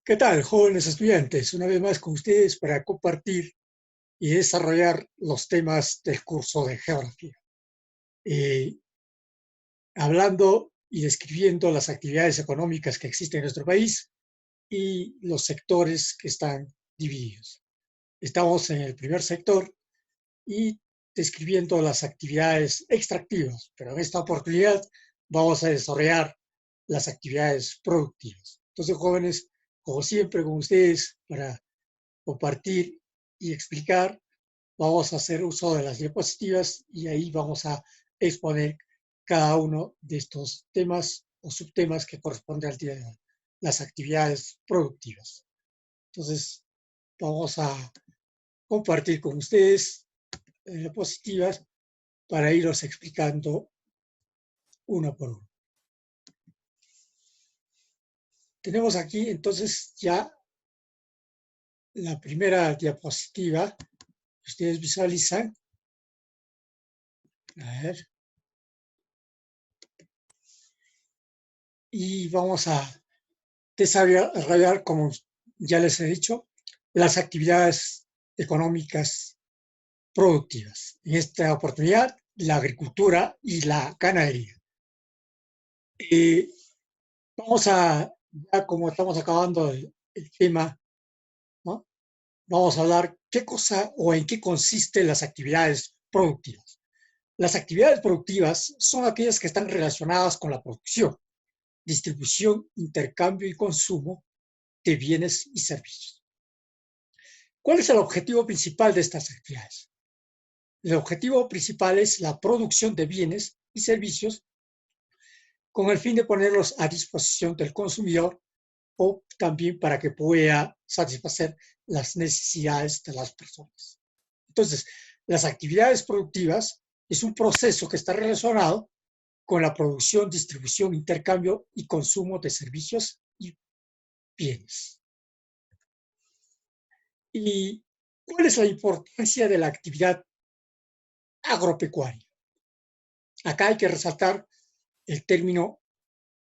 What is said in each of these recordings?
¿Qué tal, jóvenes estudiantes? Una vez más con ustedes para compartir y desarrollar los temas del curso de geografía. Eh, Hablando y describiendo las actividades económicas que existen en nuestro país y los sectores que están divididos. Estamos en el primer sector y describiendo las actividades extractivas, pero en esta oportunidad vamos a desarrollar las actividades productivas. Entonces, jóvenes, como siempre con ustedes, para compartir y explicar, vamos a hacer uso de las diapositivas y ahí vamos a exponer cada uno de estos temas o subtemas que corresponden al día de hoy, las actividades productivas. Entonces, vamos a compartir con ustedes diapositivas para iros explicando uno por uno. Tenemos aquí entonces ya la primera diapositiva que ustedes visualizan. A ver. Y vamos a desarrollar, como ya les he dicho, las actividades económicas productivas. En esta oportunidad, la agricultura y la ganadería. Vamos a, ya como estamos acabando el tema, ¿no? Vamos a hablar qué cosa o en qué consisten las actividades productivas. Las actividades productivas son aquellas que están relacionadas con la producción, distribución, intercambio y consumo de bienes y servicios. ¿Cuál es el objetivo principal de estas actividades? El objetivo principal es la producción de bienes y servicios con el fin de ponerlos a disposición del consumidor o también para que pueda satisfacer las necesidades de las personas. Entonces, las actividades productivas es un proceso que está relacionado con la producción, distribución, intercambio y consumo de servicios y bienes. ¿Y cuál es la importancia de la actividad agropecuaria? Acá hay que resaltar el término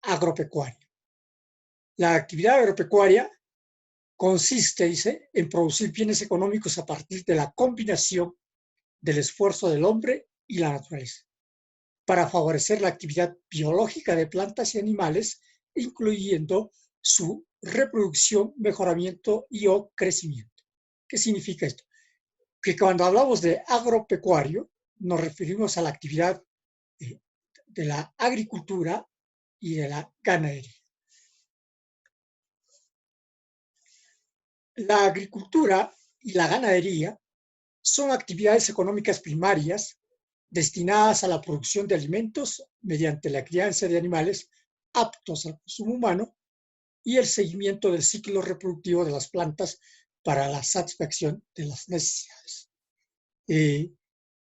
agropecuario. La actividad agropecuaria consiste, dice, en producir bienes económicos a partir de la combinación del esfuerzo del hombre y la naturaleza, para favorecer la actividad biológica de plantas y animales, incluyendo su reproducción, mejoramiento y o crecimiento. ¿Qué significa esto? Que cuando hablamos de agropecuario, nos referimos a la actividad de la agricultura y de la ganadería. La agricultura y la ganadería son actividades económicas primarias destinadas a la producción de alimentos mediante la crianza de animales aptos al consumo humano y el seguimiento del ciclo reproductivo de las plantas para la satisfacción de las necesidades.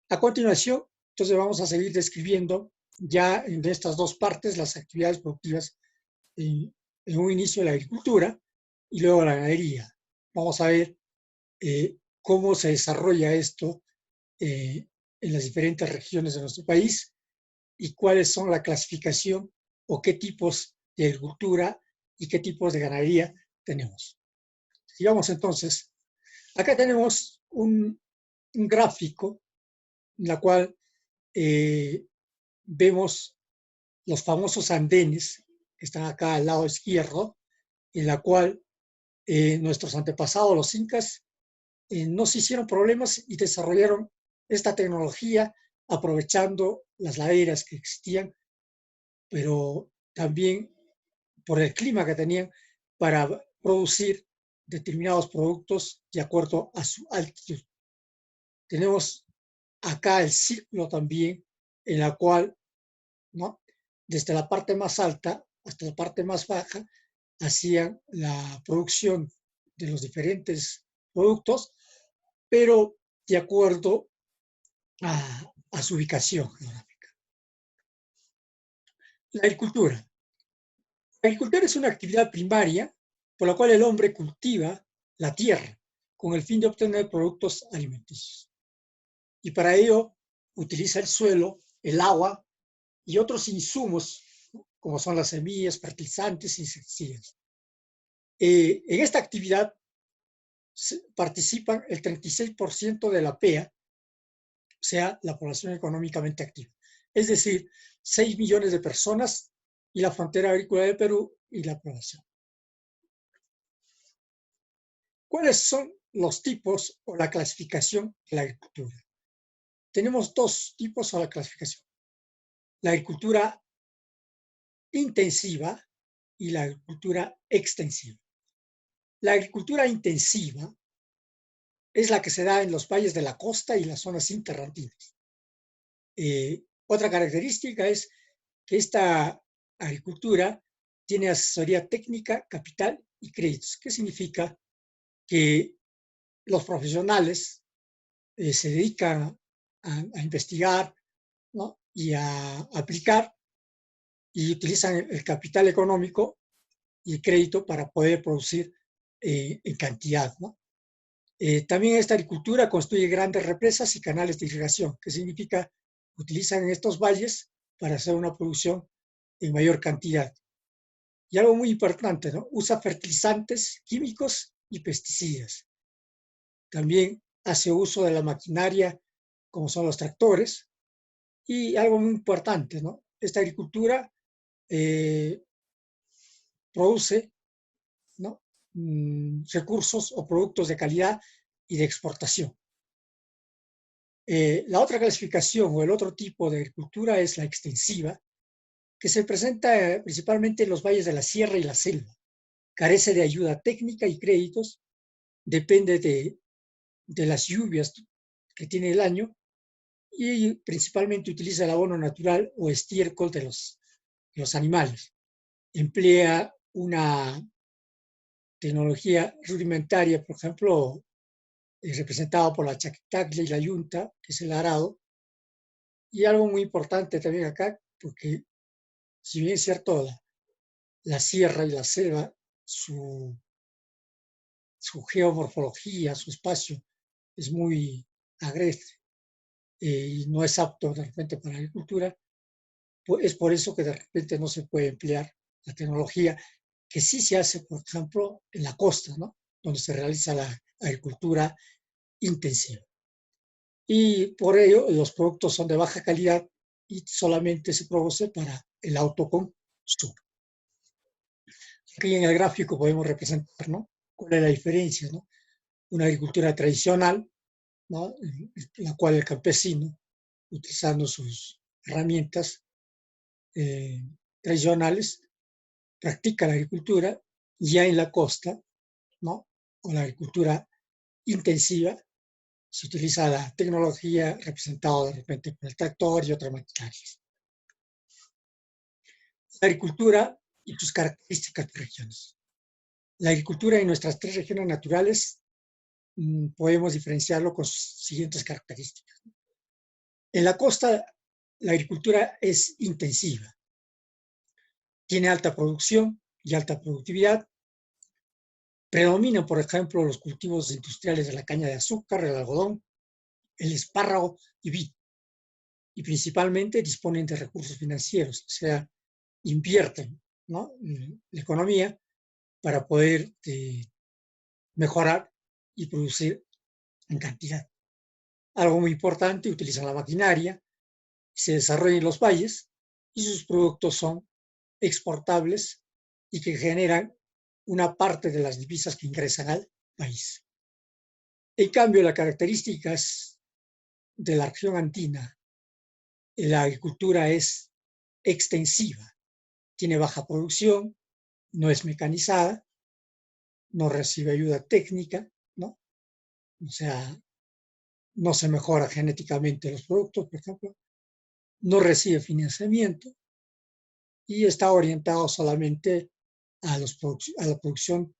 A continuación, entonces vamos a seguir describiendo ya en estas dos partes las actividades productivas en un inicio la agricultura y luego la ganadería. Vamos a ver cómo se desarrolla esto en las diferentes regiones de nuestro país y cuáles son la clasificación o qué tipos de agricultura y qué tipos de ganadería tenemos. Sigamos entonces. Acá tenemos un gráfico en la cual vemos los famosos andenes que están acá al lado izquierdo, en la cual nuestros antepasados, los incas, no se hicieron problemas y desarrollaron esta tecnología aprovechando las laderas que existían, pero también por el clima que tenían para producir determinados productos de acuerdo a su altitud. Tenemos acá el círculo también en la cual, ¿no?, desde la parte más alta hasta la parte más baja hacían la producción de los diferentes productos, pero de acuerdo a su ubicación geográfica. La agricultura. La agricultura es una actividad primaria por la cual el hombre cultiva la tierra con el fin de obtener productos alimenticios. Y para ello utiliza el suelo, el agua y otros insumos, como son las semillas, fertilizantes y insecticidas. En esta actividad participan el 36% de la PEA, o sea, la población económicamente activa. Es decir, 6 millones de personas y la frontera agrícola de Perú y la población. ¿Cuáles son los tipos o la clasificación de la agricultura? Tenemos dos tipos o la clasificación. La agricultura intensiva y la agricultura extensiva. La agricultura intensiva es la que se da en los valles de la costa y las zonas interrandinas. Otra característica es que esta agricultura tiene asesoría técnica, capital y créditos. ¿Qué significa? Que los profesionales se dedican a investigar, ¿no? Y a aplicar y utilizan el capital económico y el crédito para poder producir en cantidad, ¿no? También esta agricultura construye grandes represas y canales de irrigación, que significa que utilizan estos valles para hacer una producción en mayor cantidad. Y algo muy importante, ¿no? Usa fertilizantes químicos y pesticidas. También hace uso de la maquinaria, como son los tractores. Y algo muy importante, ¿no? Esta agricultura produce, ¿no? Recursos o productos de calidad y de exportación. La otra clasificación o el otro tipo de agricultura es la extensiva, que se presenta principalmente en los valles de la sierra y la selva. Carece de ayuda técnica y créditos, depende de las lluvias que tiene el año y principalmente utiliza el abono natural o estiércol de los animales. Emplea una tecnología rudimentaria, por ejemplo, representado por la chactaclia y la yunta, que es el arado. Y algo muy importante también acá, porque si bien es cierto, la sierra y la selva, su geomorfología, su espacio es muy agreste y no es apto de repente para la agricultura, pues es por eso que de repente no se puede emplear la tecnología que sí se hace, por ejemplo, en la costa, ¿no? Donde se realiza la agricultura intensiva. Y por ello los productos son de baja calidad y solamente se produce para el autoconsumo. Aquí en el gráfico podemos representar, ¿no? ¿Cuál es la diferencia, ¿no? Una agricultura tradicional, ¿no? En la cual el campesino, utilizando sus herramientas tradicionales, practica la agricultura. Ya en la costa, ¿no? O la agricultura intensiva, se utiliza la tecnología representada de repente por el tractor y otras maquinarias. La agricultura y sus características de regiones. La agricultura en nuestras tres regiones naturales podemos diferenciarlo con sus siguientes características. En la costa, la agricultura es intensiva. Tiene alta producción y alta productividad. Predominan, por ejemplo, los cultivos industriales de la caña de azúcar, el algodón, el espárrago y vid. Y principalmente disponen de recursos financieros, o sea, invierten, ¿no? La economía para poder mejorar y producir en cantidad. Algo muy importante, utilizan la maquinaria, se desarrollan en los valles y sus productos son exportables y que generan una parte de las divisas que ingresan al país. En cambio, las características de la región andina, la agricultura es extensiva, tiene baja producción, no es mecanizada, no recibe ayuda técnica, ¿no? O sea, no se mejora genéticamente los productos, por ejemplo, no recibe financiamiento y está orientado solamente a la producción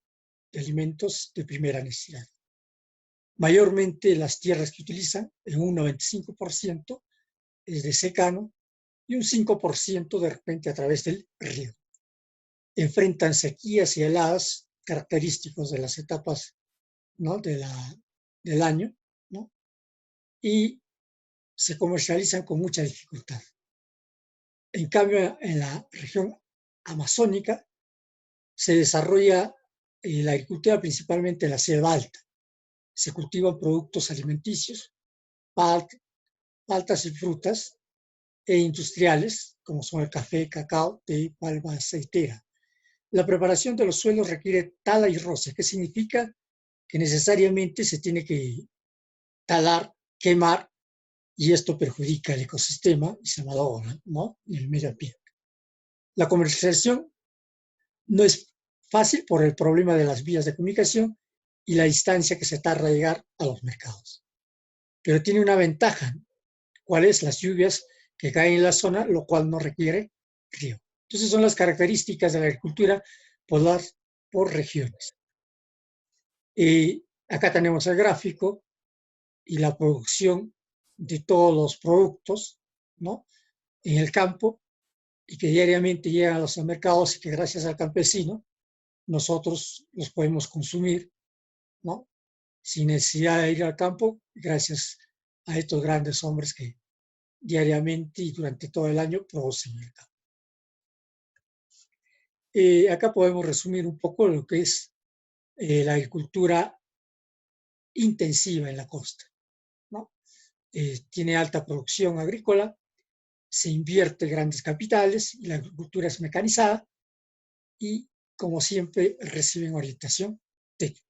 de alimentos de primera necesidad. Mayormente las tierras que utilizan, en un 95%, es de secano y un 5% de repente a través del río. Enfrentan sequías y heladas característicos de las etapas, ¿no? del año, ¿no? Y se comercializan con mucha dificultad. En cambio, en la región amazónica se desarrolla la agricultura principalmente en la selva alta. Se cultivan productos alimenticios, paltas y frutas, e industriales, como son el café, cacao, té, palma aceitera. La preparación de los suelos requiere tala y roce, que significa que necesariamente se tiene que talar, quemar, y esto perjudica el ecosistema y se malogra, ¿no?, el medio ambiente. La comercialización no es fácil por el problema de las vías de comunicación y la distancia que se tarda en llegar a los mercados. Pero tiene una ventaja, ¿cuál es? Las lluvias que caen en la zona, lo cual no requiere río. Entonces son las características de la agricultura por regiones. Acá tenemos el gráfico y la producción de todos los productos, ¿no?, en el campo, y que diariamente llegan a los mercados y que gracias al campesino nosotros los podemos consumir, ¿no?, sin necesidad de ir al campo, gracias a estos grandes hombres que diariamente y durante todo el año producen en el campo. Acá podemos resumir un poco lo que es la agricultura intensiva en la costa, ¿no? Tiene alta producción agrícola, se invierte grandes capitales y la agricultura es mecanizada y, como siempre, reciben orientación técnica.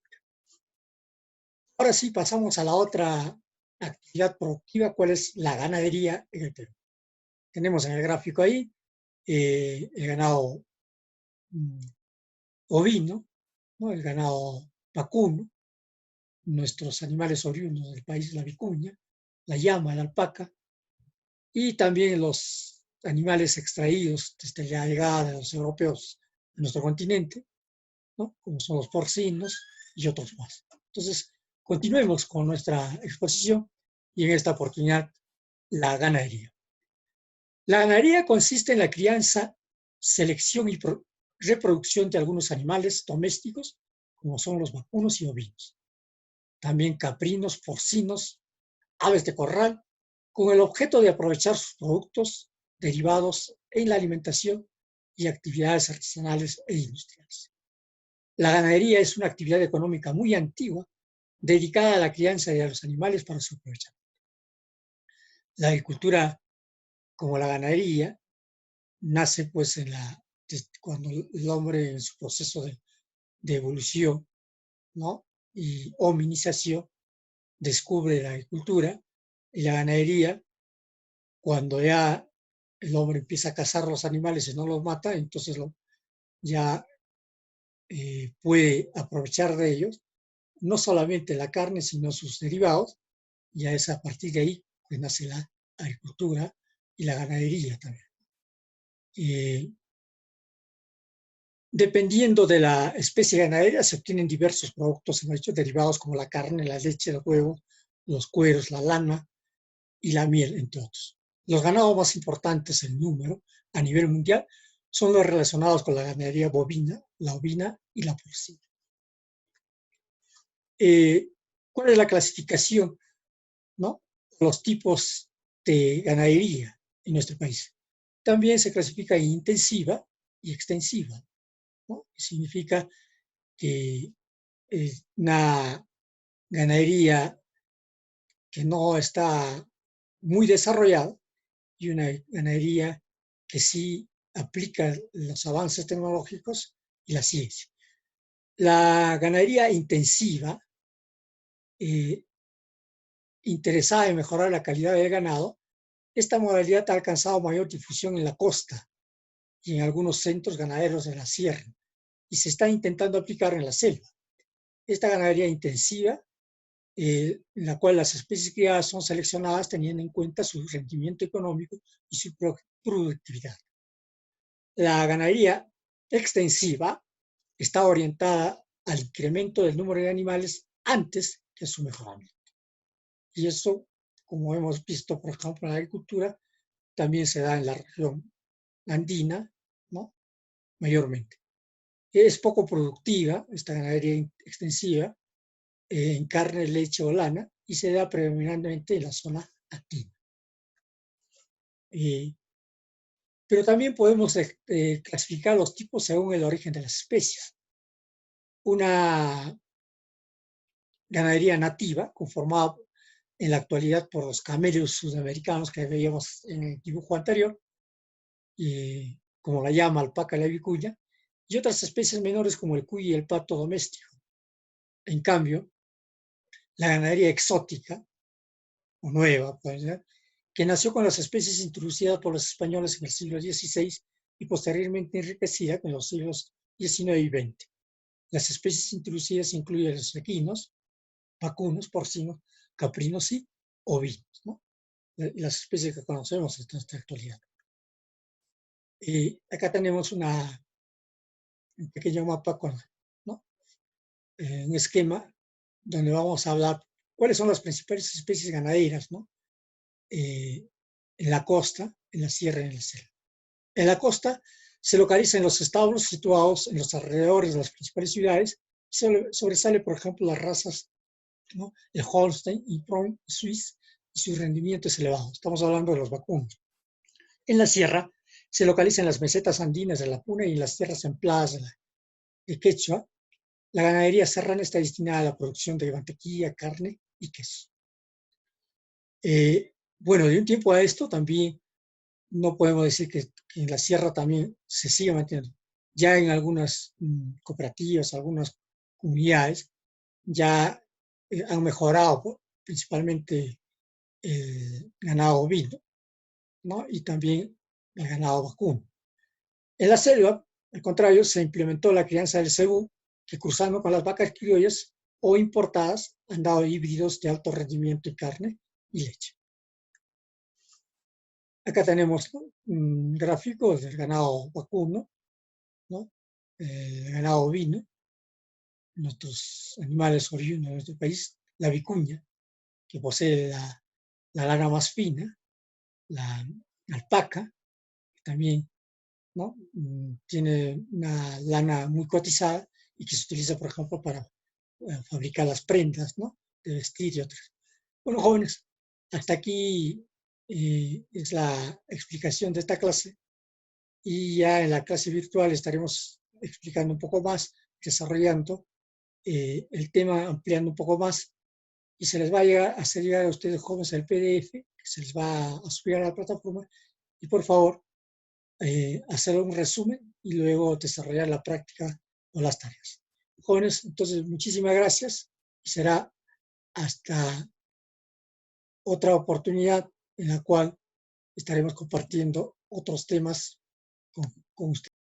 Ahora sí, pasamos a la otra actividad productiva, ¿cuál es la ganadería en el Perú? Tenemos en el gráfico ahí el ganado ovino, ¿no?, el ganado vacuno, nuestros animales oriundos del país, la vicuña, la llama, la alpaca, y también los animales extraídos desde la llegada de los europeos a nuestro continente, ¿no?, como son los porcinos y otros más. Entonces, continuemos con nuestra exposición y en esta oportunidad la ganadería. La ganadería consiste en la crianza, selección y reproducción de algunos animales domésticos, como son los vacunos y ovinos. También caprinos, porcinos, aves de corral, con el objeto de aprovechar sus productos derivados en la alimentación y actividades artesanales e industriales. La ganadería es una actividad económica muy antigua, dedicada a la crianza de los animales para su aprovechamiento. La agricultura, como la ganadería, nace pues cuando el hombre en su proceso de evolución, ¿no?, y hominización, descubre la agricultura y la ganadería. Cuando ya el hombre empieza a cazar los animales y no los mata, entonces ya puede aprovechar de ellos, no solamente la carne, sino sus derivados. Ya es a partir de ahí que nace la agricultura y la ganadería también. Dependiendo de la especie ganadera, se obtienen diversos productos derivados como la carne, la leche, el huevo, los cueros, la lana y la miel, entre otros. Los ganados más importantes en número a nivel mundial son los relacionados con la ganadería bovina, la ovina y la porcina. ¿Cuál es la clasificación, ¿no?, los tipos de ganadería en nuestro país? También se clasifica en intensiva y extensiva, ¿no? Significa que es una ganadería que no está muy desarrollada y una ganadería que sí aplica los avances tecnológicos y la ciencia. La ganadería intensiva, interesada en mejorar la calidad del ganado, esta modalidad ha alcanzado mayor difusión en la costa y en algunos centros ganaderos de la sierra, y se está intentando aplicar en la selva. Esta ganadería intensiva, en la cual las especies criadas son seleccionadas teniendo en cuenta su rendimiento económico y su productividad. La ganadería extensiva está orientada al incremento del número de animales antes que su mejoramiento. Y eso, como hemos visto, por ejemplo, en la agricultura, también se da en la región andina, ¿no?, mayormente. Es poco productiva esta ganadería extensiva en carne, leche o lana, y se da predominantemente en la zona andina. Pero también podemos clasificar los tipos según el origen de las especies. una ganadería nativa conformada en la actualidad por los camellos sudamericanos que veíamos en el dibujo anterior, y como la llama, alpaca, la vicuña, y otras especies menores como el cuy y el pato doméstico. En cambio, la ganadería exótica, o nueva, puede ser, que nació con las especies introducidas por los españoles en el siglo XVI y posteriormente enriquecida con los siglos XIX y XX. Las especies introducidas incluyen los equinos, vacunos, porcinos, caprinos y ovinos, ¿no? Las especies que conocemos en esta actualidad. Y acá tenemos un pequeño mapa con, ¿no? Un esquema donde vamos a hablar cuáles son las principales especies ganaderas, ¿no? En la costa, en la sierra y en la selva. En la costa se localizan los establos situados en los alrededores de las principales ciudades. Sobresale, por ejemplo, las razas, ¿no? El Holstein y Bron Suisse, y su rendimiento es elevado. Estamos hablando de los vacunos. En la sierra se localizan las mesetas andinas de la Puna y las tierras templadas de Quechua. La ganadería serrana está destinada a la producción de mantequilla, carne y queso. Bueno, de un tiempo a esto también no podemos decir que en la sierra también se sigue manteniendo. Ya en algunas cooperativas, algunas comunidades, ya han mejorado principalmente el ganado ovino, ¿no? Y también el ganado vacuno. En la selva, al contrario, se implementó la crianza del cebú, que cruzando con las vacas criollas o importadas han dado híbridos de alto rendimiento en carne y leche. Acá tenemos, ¿no?, un gráfico del ganado vacuno, ¿no? El ganado ovino, nuestros animales oriundos de nuestro país, la vicuña, que posee la lana más fina, la alpaca, que también, ¿no?, tiene una lana muy cotizada y que se utiliza, por ejemplo, para fabricar las prendas, ¿no?, de vestir y otras. Bueno, jóvenes, hasta aquí es la explicación de esta clase, y ya en la clase virtual estaremos explicando un poco más, desarrollando el tema, ampliando un poco más, y se les va a hacer llegar a ustedes, jóvenes, el PDF, que se les va a subir a la plataforma, y por favor, hacer un resumen y luego desarrollar la práctica o las tareas. Jóvenes, entonces, muchísimas gracias, y será hasta otra oportunidad en la cual estaremos compartiendo otros temas con ustedes.